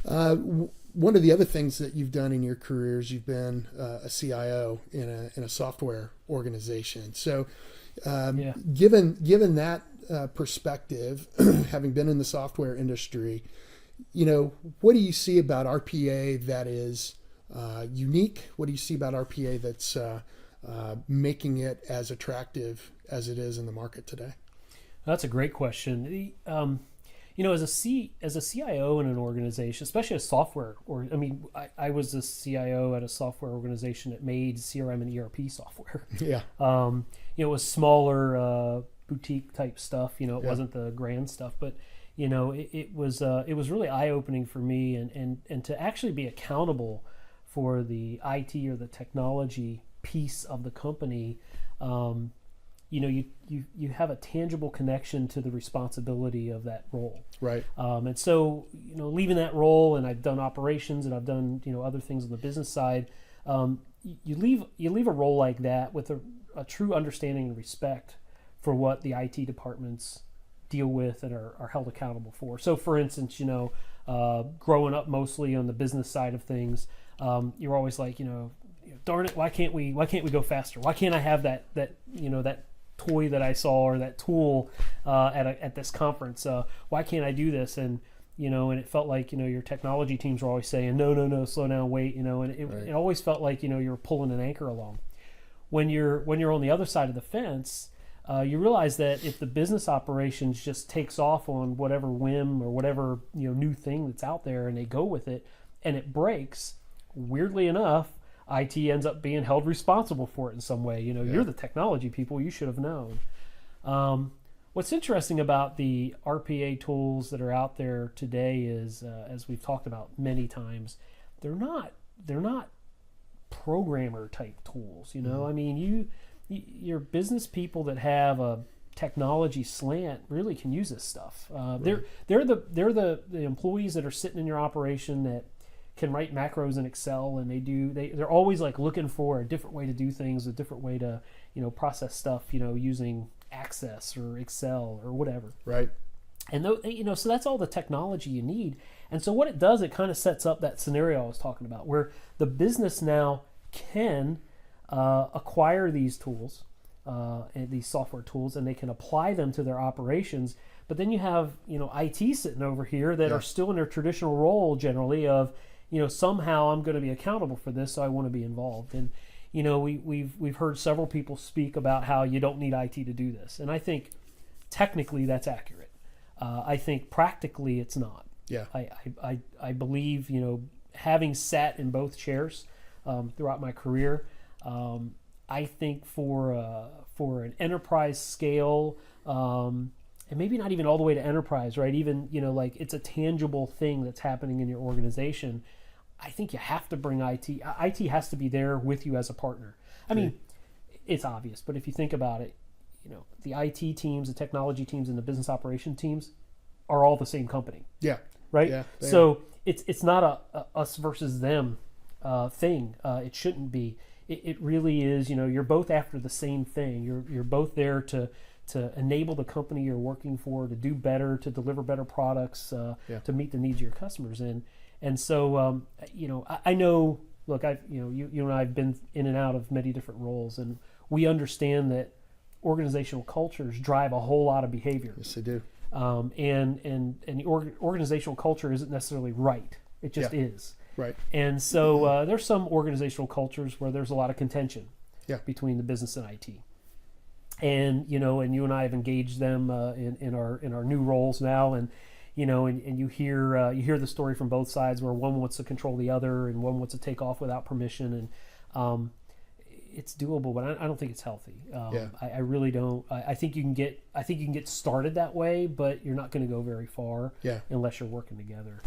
One of the other things that you've done in your career is you've been a CIO in a software organization. So, given that perspective, having been in the software industry, what do you see about RPA that is unique? What do you see about RPA that's making it as attractive as it is in the market today? That's a great question. As a CIO in an organization, especially a software, I was a CIO at a software organization that made CRM and ERP software. Yeah. It was smaller boutique type stuff. It Yeah. wasn't the grand stuff, but it was really eye opening for me, and to actually be accountable for the IT or the technology piece of the company. You have a tangible connection to the responsibility of that role. Right. And so, leaving that role, and I've done operations and I've done, other things on the business side, you leave a role like that with a true understanding and respect for what the IT departments deal with and are held accountable for. So for instance, growing up mostly on the business side of things, you're always like, darn it, why can't we go faster? Why can't I have that toy that I saw or that tool at this conference? Why can't I do this? And and it felt like your technology teams were always saying no, slow down, wait, and Right. it always felt like you're pulling an anchor along. When you're on the other side of the fence, you realize that if the business operations just takes off on whatever whim or whatever new thing that's out there, and they go with it, and it breaks, weirdly enough, IT ends up being held responsible for it in some way. You're the technology people, you should have known. What's interesting about the RPA tools that are out there today is, as we've talked about many times, they're not programmer type tools. Mm-hmm. Your business people that have a technology slant really can use this stuff. Right. They're the employees that are sitting in your operation that can write macros in Excel, and they're always like looking for a different way to do things, a different way to process stuff, using Access or Excel or whatever. Right. And so that's all the technology you need. And so what it does, it kind of sets up that scenario I was talking about, where the business now can acquire these tools and these software tools, and they can apply them to their operations. But then you have IT sitting over here that are still in their traditional role generally of somehow I'm going to be accountable for this, so I want to be involved. And we've heard several people speak about how you don't need IT to do this, and I think technically that's accurate. I think practically it's not. Yeah. I believe having sat in both chairs throughout my career, I think for an enterprise scale, and maybe not even all the way to enterprise, right? Even like it's a tangible thing that's happening in your organization. I think you have to bring IT. IT has to be there with you as a partner. I mean, it's obvious, but if you think about it, the IT teams, the technology teams, and the business operation teams are all the same company. Yeah. Right. Yeah, so it's not a us versus them thing. It shouldn't be. It really is. You're both after the same thing. You're both there to enable the company you're working for to do better, to deliver better products, to meet the needs of your customers. And so I know. Look, you and I have been in and out of many different roles, and we understand that organizational cultures drive a whole lot of behavior. Yes, they do. And the organizational culture isn't necessarily right. It just is. Right. And so there's some organizational cultures where there's a lot of contention between the business and IT. And and you and I have engaged them in our new roles now, and and you hear the story from both sides, where one wants to control the other and one wants to take off without permission, and it's doable, but I don't think it's healthy. I really don't. I think you can get started that way, but you're not going to go very far unless you're working together.